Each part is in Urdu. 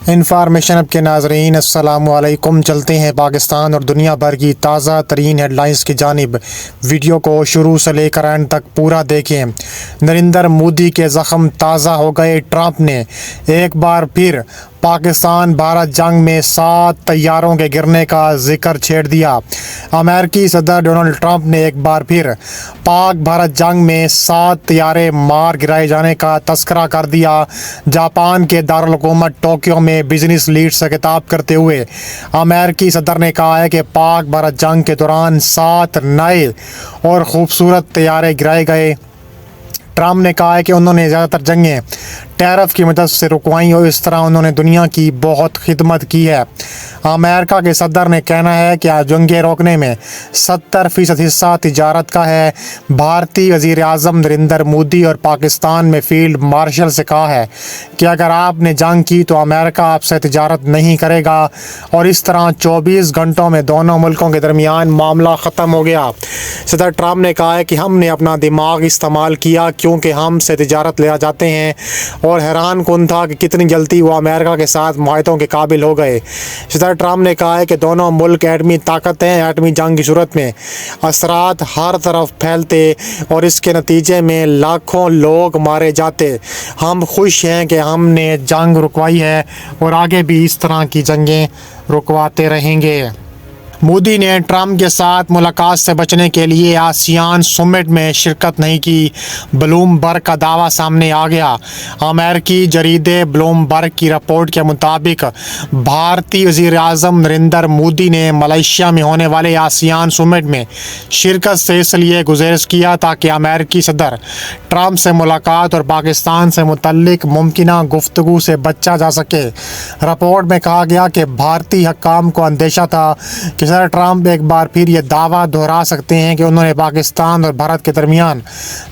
انفارمیشن اب کے ناظرین السلام علیکم، چلتے ہیں پاکستان اور دنیا بھر کی تازہ ترین ہیڈ لائنز کی جانب۔ ویڈیو کو شروع سے لے کر اینڈ تک پورا دیکھیں۔ نریندر مودی کے زخم تازہ ہو گئے، ٹرمپ نے ایک بار پھر پاکستان بھارت جنگ میں 7 طیاروں کے گرنے کا ذکر چھیڑ دیا۔ امریکی صدر ڈونلڈ ٹرمپ نے ایک بار پھر پاک بھارت جنگ میں 7 طیارے مار گرائے جانے کا تذکرہ کر دیا۔ جاپان کے دارالحکومت ٹوکیو میں بزنس لیڈ سے خطاب کرتے ہوئے امریکی صدر نے کہا ہے کہ پاک بھارت جنگ کے دوران 7 نئے اور خوبصورت طیارے گرائے گئے۔ ٹرمپ نے کہا ہے کہ انہوں نے زیادہ تر جنگیں ٹیرف کی مدد سے رکوائیں اور اس طرح انہوں نے دنیا کی بہت خدمت کی ہے۔ امریکہ کے صدر نے کہنا ہے کہ جنگیں روکنے میں 70% حصہ تجارت کا ہے۔ بھارتی وزیر اعظم نریندر مودی اور پاکستان میں فیلڈ مارشل سے کہا ہے کہ اگر آپ نے جنگ کی تو امریکہ آپ سے تجارت نہیں کرے گا، اور اس طرح 24 گھنٹوں میں دونوں ملکوں کے درمیان معاملہ ختم ہو گیا۔ صدر ٹرمپ نے کہا ہے کہ ہم نے اپنا دماغ استعمال کیا کیونکہ ہم سے تجارت لینا چاہتے ہیں، اور حیران کن تھا کہ کتنی جلدی وہ امریکہ کے ساتھ معاہدوں کے قابل ہو گئے۔ صدر ٹرمپ نے کہا ہے کہ دونوں ملک ایٹمی طاقت ہیں۔ ایٹمی جنگ کی صورت میں اثرات ہر طرف پھیلتے اور اس کے نتیجے میں لاکھوں لوگ مارے جاتے۔ ہم خوش ہیں کہ ہم نے جنگ رکوائی ہے اور آگے بھی اس طرح کی جنگیں رکواتے رہیں گے۔ مودی نے ٹرمپ کے ساتھ ملاقات سے بچنے کے لیے آسیان سمٹ میں شرکت نہیں کی۔ بلوم برگ کا دعویٰ سامنے آ گیا۔ امریکی جریدے بلوم برگ کی رپورٹ کے مطابق بھارتی وزیر اعظم نریندر مودی نے ملائیشیا میں ہونے والے آسیان سمٹ میں شرکت سے اس لیے گزارش کیا تاکہ امریکی صدر ٹرمپ سے ملاقات اور پاکستان سے متعلق ممکنہ گفتگو سے بچا جا سکے۔ رپورٹ میں کہا گیا کہ بھارتی حکام کو اندیشہ تھا کہ صدر ٹرمپ ایک بار پھر یہ دعویٰ دہرا سکتے ہیں کہ انہوں نے پاکستان اور بھارت کے درمیان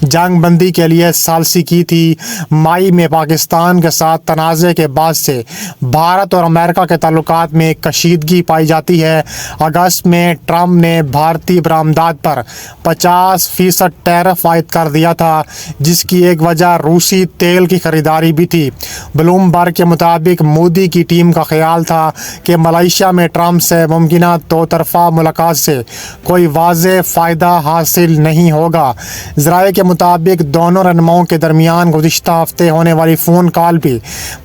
جنگ بندی کے لیے ثالثی کی تھی۔ مئی میں پاکستان کے ساتھ تنازع کے بعد سے بھارت اور امریکہ کے تعلقات میں کشیدگی پائی جاتی ہے۔ اگست میں ٹرمپ نے بھارتی برآمدات پر 50% ٹیرف عائد کر دیا تھا، جس کی ایک وجہ روسی تیل کی خریداری بھی تھی۔ بلوم برگ کے مطابق مودی کی ٹیم کا خیال تھا کہ ملائیشیا میں ٹرمپ سے ممکنہ دو طرفہ ملاقات سے کوئی واضح فائدہ حاصل نہیں ہوگا۔ ذرائع کے مطابق دونوں رہنماؤں کے درمیان گزشتہ ہفتے ہونے والی فون کال بھی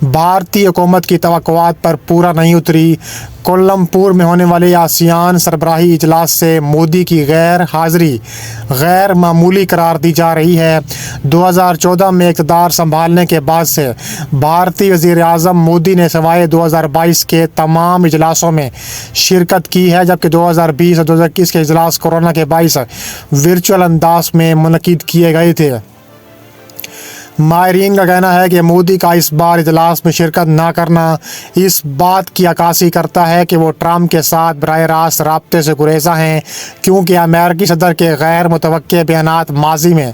بھارتی حکومت کی توقعات پر پورا نہیں اتری۔ کوالالمپور میں ہونے والے آسیان سربراہی اجلاس سے مودی کی غیر حاضری غیر معمولی قرار دی جا رہی ہے۔ 2014 میں اقتدار سنبھالنے کے بعد سے بھارتی وزیر اعظم مودی نے سوائے 2022 کے تمام اجلاسوں میں شرکت کی ہے، جبکہ 2020 اور 2021 کے اجلاس کورونا کے باعث ورچوئل انداز میں منعقد کیے گئے تھے۔ ماہرین کا کہنا ہے کہ مودی کا اس بار اجلاس میں شرکت نہ کرنا اس بات کی عکاسی کرتا ہے کہ وہ ٹرمپ کے ساتھ براہ راست رابطے سے گریزاں ہیں، کیونکہ امریکی صدر کے غیر متوقع بیانات ماضی میں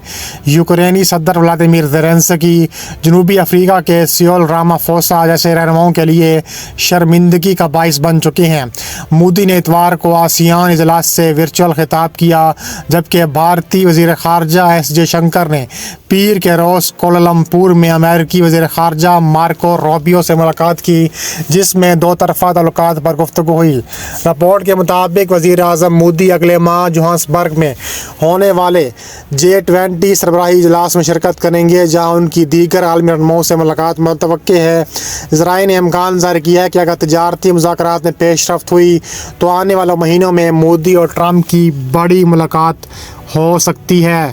یوکرینی صدر ولادیمیر زیلنسکی، جنوبی افریقہ کے سیریل رامافوسا جیسے رہنماؤں کے لیے شرمندگی کا باعث بن چکے ہیں۔ مودی نے اتوار کو آسیان اجلاس سے ورچوئل خطاب کیا، جبکہ بھارتی وزیر خارجہ ایس جے شنکر نے پیر کے روز کوالالمپور میں امریکی وزیر خارجہ مارکو روبیو سے ملاقات کی، جس میں دو طرفہ تعلقات پر گفتگو ہوئی۔ رپورٹ کے مطابق وزیر اعظم مودی اگلے ماہ جوہانسبرگ میں ہونے والے G20 سربراہی اجلاس میں شرکت کریں گے، جہاں ان کی دیگر عالمی رہنماؤں سے ملاقات متوقع ہے۔ ذرائع نے امکان ظاہر کیا ہے کہ اگر تجارتی مذاکرات میں پیش رفت ہوئی تو آنے والے مہینوں میں مودی اور ٹرمپ کی بڑی ملاقات ہو سکتی ہے۔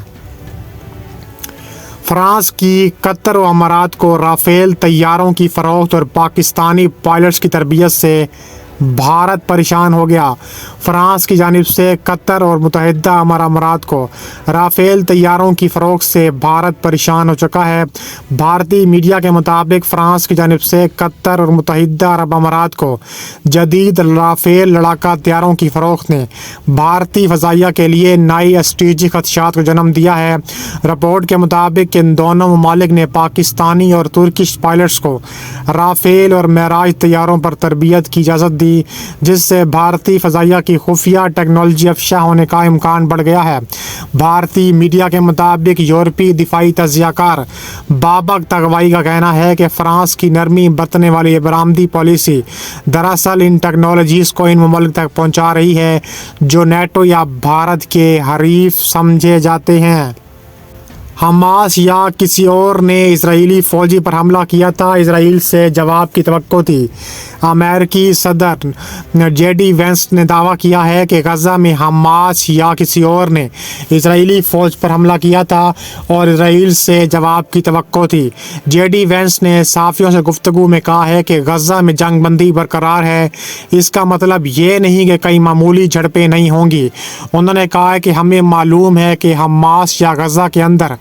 فرانس کی قطر و امارات کو رافیل طیاروں کی فروخت اور پاکستانی پائلٹس کی تربیت سے بھارت پریشان ہو گیا۔ فرانس کی جانب سے قطر اور متحدہ عرب امارات کو رافیل طیاروں کی فروخت سے بھارت پریشان ہو چکا ہے۔ بھارتی میڈیا کے مطابق فرانس کی جانب سے قطر اور متحدہ عرب امارات کو جدید رافیل لڑاکا طیاروں کی فروخت نے بھارتی فضائیہ کے لیے نئی اسٹریٹجک خدشات کو جنم دیا ہے۔ رپورٹ کے مطابق ان دونوں ممالک نے پاکستانی اور ترکش پائلٹس کو رافیل اور معراج طیاروں پر تربیت کی اجازت دی دی، جس سے بھارتی فضائیہ کی خفیہ ٹیکنالوجی افشا ہونے کا امکان بڑھ گیا ہے۔ بھارتی میڈیا کے مطابق یورپی دفاعی تجزیہ کار بابک تغوائی کا کہنا ہے کہ فرانس کی نرمی برتنے والی برآمدی پالیسی دراصل ان ٹیکنالوجیز کو ان ممالک تک پہنچا رہی ہے جو نیٹو یا بھارت کے حریف سمجھے جاتے ہیں۔ حماس یا کسی اور نے اسرائیلی فوجی پر حملہ کیا تھا، اسرائیل سے جواب کی توقع تھی۔ امریکی صدر جے ڈی وینس نے دعویٰ کیا ہے کہ غزہ میں حماس یا کسی اور نے اسرائیلی فوج پر حملہ کیا تھا اور اسرائیل سے جواب کی توقع تھی۔ جے ڈی وینس نے صحافیوں سے گفتگو میں کہا ہے کہ غزہ میں جنگ بندی برقرار ہے، اس کا مطلب یہ نہیں کہ کئی معمولی جھڑپیں نہیں ہوں گی۔ انہوں نے کہا ہے کہ ہمیں معلوم ہے کہ حماس یا غزہ کے اندر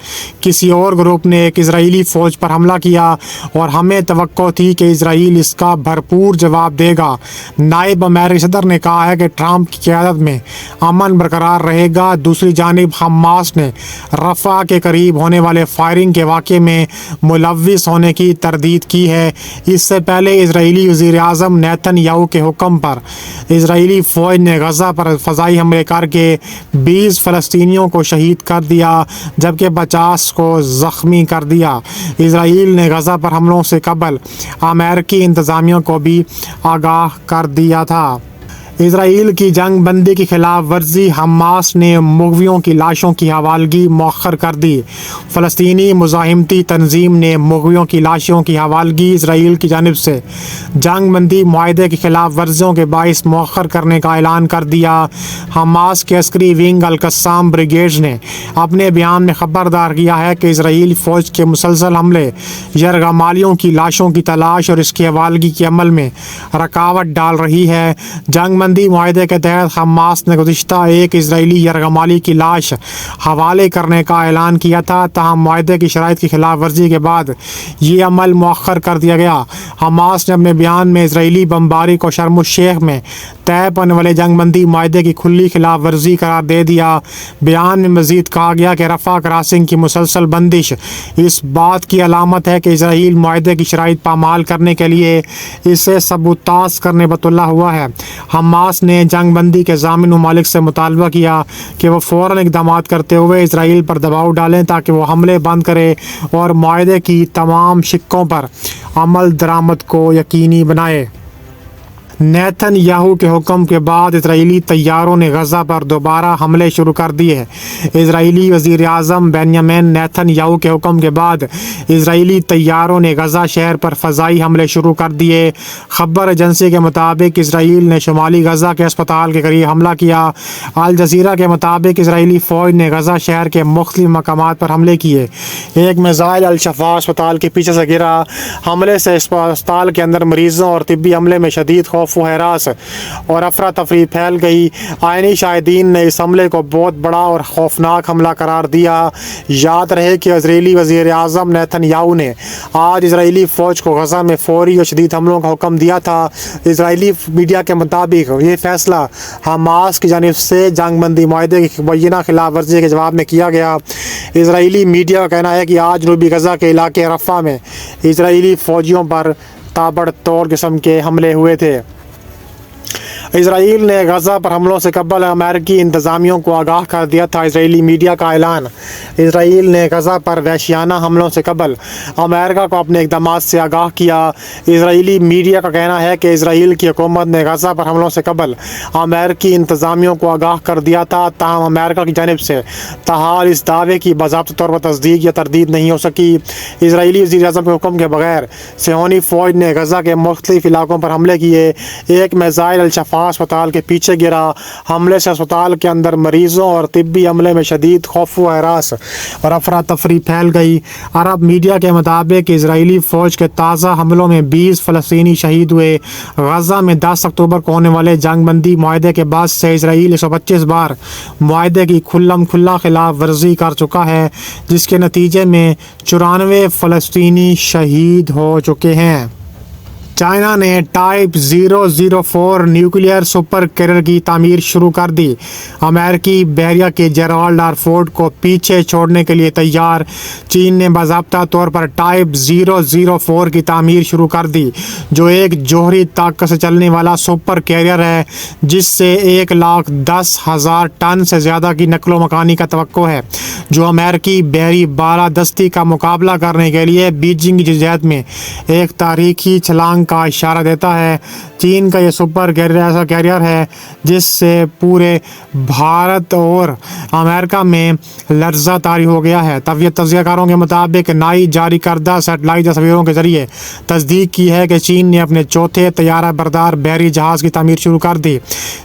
کسی اور گروپ نے ایک اسرائیلی فوج پر حملہ کیا اور ہمیں توقع تھی کہ اسرائیل اس کا بھرپور جواب دے گا۔ نائب امریکی صدر نے کہا ہے کہ ٹرمپ کی قیادت میں امن برقرار رہے گا۔ دوسری جانب حماس نے رفح کے قریب ہونے والے فائرنگ کے واقعے میں ملوث ہونے کی تردید کی ہے۔ اس سے پہلے اسرائیلی وزیر اعظم نیتن یاہو کے حکم پر اسرائیلی فوج نے غزہ پر فضائی حملے کر کے 20 فلسطینیوں کو شہید کر دیا جبکہ 50 کو زخمی کر دیا۔ اسرائیل نے غزہ پر حملوں سے قبل امریکی انتظامیہ کو بھی آگاہ کر دیا تھا۔ اسرائیل کی جنگ بندی کی خلاف ورزی، حماس نے مغویوں کی لاشوں کی حوالگی مؤخر کر دی۔ فلسطینی مزاحمتی تنظیم نے مغویوں کی لاشوں کی حوالگی اسرائیل کی جانب سے جنگ بندی معاہدے کی خلاف ورزیوں کے باعث مؤخر کرنے کا اعلان کر دیا۔ حماس کے عسکری ونگ القسام بریگیڈ نے اپنے بیان میں خبردار کیا ہے کہ اسرائیل فوج کے مسلسل حملے یرغمالیوں کی لاشوں کی تلاش اور اس کی حوالگی کے عمل میں رکاوٹ ڈال رہی ہے۔ جنگ بندی معاہدے کے تحت حماس نے گزشتہ ایک اسرائیلی یرغمالی کی لاش حوالے کرنے کا اعلان کیا تھا، تاہم معاہدے کی شرائط کی خلاف ورزی کے بعد یہ عمل مؤخر کر دیا گیا۔ حماس نے اپنے بیان میں اسرائیلی بمباری کو شرم الشیخ میں طے ہونے والے جنگ بندی معاہدے کی کھلی خلاف ورزی قرار دے دیا۔ بیان میں مزید کہا گیا کہ رفح کراسنگ کی مسلسل بندش اس بات کی علامت ہے کہ اسرائیل معاہدے کی شرائط پامال کرنے کے لیے اسے سبوتاژ کرنے پر تلا ہوا ہے۔ حماس نے جنگ بندی کے ضامن ممالک سے مطالبہ کیا کہ وہ فوراً اقدامات کرتے ہوئے اسرائیل پر دباؤ ڈالیں تاکہ وہ حملے بند کرے اور معاہدے کی تمام شقوں پر عمل درآمد کو یقینی بنائے۔ نیتن یاہو کے حکم کے بعد اسرائیلی طیاروں نے غزہ پر دوبارہ حملے شروع کر دیے۔ اسرائیلی وزیر اعظم بنیامین نیتن یاہو کے حکم کے بعد اسرائیلی طیاروں نے غزہ شہر پر فضائی حملے شروع کر دیے۔ خبر ایجنسی کے مطابق اسرائیل نے شمالی غزہ کے اسپتال کے قریب حملہ کیا۔ الجزیرہ کے مطابق اسرائیلی فوج نے غزہ شہر کے مختلف مقامات پر حملے کیے۔ ایک میزائل الشفا اسپتال کے پیچھے سے گرا۔ حملے سے اسپتال کے اندر مریضوں اور طبی عملے میں شدید خوف و ہراس اور افراتفری پھیل گئی۔ عینی شاہدین نے اس حملے کو بہت بڑا اور خوفناک حملہ قرار دیا۔ یاد رہے کہ اسرائیلی وزیر اعظم نیتن یاہو نے آج اسرائیلی فوج کو غزہ میں فوری اور شدید حملوں کا حکم دیا تھا۔ اسرائیلی میڈیا کے مطابق یہ فیصلہ حماس کی جانب سے جنگ بندی معاہدے کی مبینہ خلاف ورزی کے جواب میں کیا گیا۔ اسرائیلی میڈیا کا کہنا ہے کہ آج جنوبی غزہ کے علاقے رفح میں اسرائیلی فوجیوں پر تابڑ توڑ قسم کے حملے ہوئے تھے۔ اسرائیل نے غزہ پر حملوں سے قبل امریکی انتظامیوں کو آگاہ کر دیا تھا۔ اسرائیلی میڈیا کا اعلان۔ اسرائیل نے غزہ پر وحشیانہ حملوں سے قبل امریکہ کو اپنے اقدامات سے آگاہ کیا۔ اسرائیلی میڈیا کا کہنا ہے کہ اسرائیل کی حکومت نے غزہ پر حملوں سے قبل امریکی انتظامیوں کو آگاہ کر دیا تھا، تاہم امریکہ کی جانب سے تاحال اس دعوے کی باضابطہ طور پر تصدیق یا تردید نہیں ہو سکی۔ اسرائیلی وزیر اعظم کے حکم کے بغیر صہیونی فوج نے غزہ کے مختلف علاقوں پر حملے کیے۔ ایک میزائل الشفا اسپتال کے پیچھے گرا۔ حملے سے اسپتال کے اندر مریضوں اور طبی عملے میں شدید خوف و ہراس اور افراتفری پھیل گئی۔ عرب میڈیا کے مطابق اسرائیلی فوج کے تازہ حملوں میں 20 فلسطینی شہید ہوئے۔ غزہ میں 10 اکتوبر کو ہونے والے جنگ بندی معاہدے کے بعد سے اسرائیل 125 بار معاہدے کی کھلا خلاف ورزی کر چکا ہے، جس کے نتیجے میں 94 فلسطینی شہید ہو چکے ہیں۔ چائنا نے ٹائپ 004 نیوکلیئر سپر کیریئر کی تعمیر شروع کر دی۔ امریکی بحریہ کے جیرالڈ آر فورڈ کو پیچھے چھوڑنے کے لیے تیار، چین نے باضابطہ طور پر ٹائپ 004 کی تعمیر شروع کر دی، جو ایک جوہری طاقت سے چلنے والا سپر کیریئر ہے جس سے 1,10,000 ٹن سے زیادہ کی نقل و مکانی کا توقع ہے، جو امریکی بحری بالادستی کا مقابلہ کرنے کے لیے بیجنگ کی جدوجہد میں ایک تاریخی چھلانگ کا اشارہ دیتا ہے۔ چین کا یہ سپر کیریئر ایسا کیریئر ہے جس سے پورے بھارت اور امریکہ میں لرزہ طاری ہو گیا ہے۔ تجزیہ کاروں کے مطابق نئی جاری کردہ سیٹلائٹ تصویروں کے ذریعے تصدیق کی ہے کہ چین نے اپنے چوتھے طیارہ بردار بحری جہاز کی تعمیر شروع کر دی،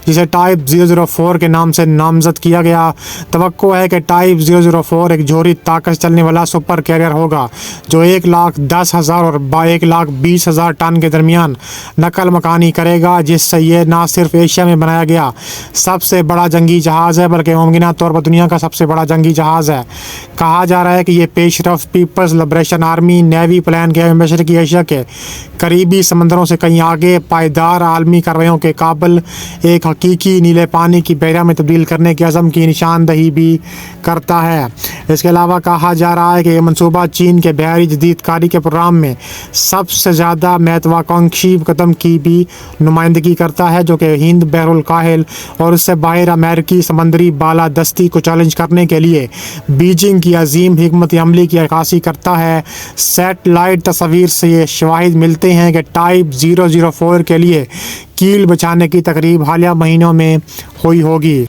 جسے ٹائپ 004 کے نام سے نامزد کیا گیا۔ توقع ہے کہ ٹائپ 004 ایک جوہری طاقت سے چلنے والا سپر کیریئر ہوگا جو 1,10,000 اور 1,20,000 ٹن کے درمیان نقل مکانی کرے گا، جس سے یہ نہ صرف ایشیا میں بنایا گیا سب سے بڑا جنگی جہاز ہے بلکہ ممکنہ طور پر دنیا کا سب سے بڑا جنگی جہاز ہے۔ کہا جا رہا ہے کہ یہ پیش رفت Peoples liberation army navy plan کے مشرقی ایشیا کے قریبی سمندروں سے کہیں آگے پائیدار عالمی کارروائیوں کے قابل ایک حقیقی نیلے پانی کی بحیرہ میں تبدیل کرنے کے عزم کی نشاندہی بھی کرتا ہے۔ اس کے علاوہ کہا جا رہا ہے کہ یہ منصوبہ چین کے بحری جدید کاری کے پروگرام میں سب سے زیادہ مہتواکانکشی قدم کی بھی نمائندگی کرتا ہے، جو کہ ہند بحر الکاہل اور اس سے باہر امریکی سمندری بالادستی کو چیلنج کرنے کے لیے بیجنگ کی عظیم حکمت عملی کی عکاسی کرتا ہے۔ سیٹلائٹ تصاویر سے یہ شواہد ملتے ہیں کہ ٹائپ 004 کے لیے کیل بچھانے کی تقریب حالیہ مہینوں میں ہوئی ہوگی۔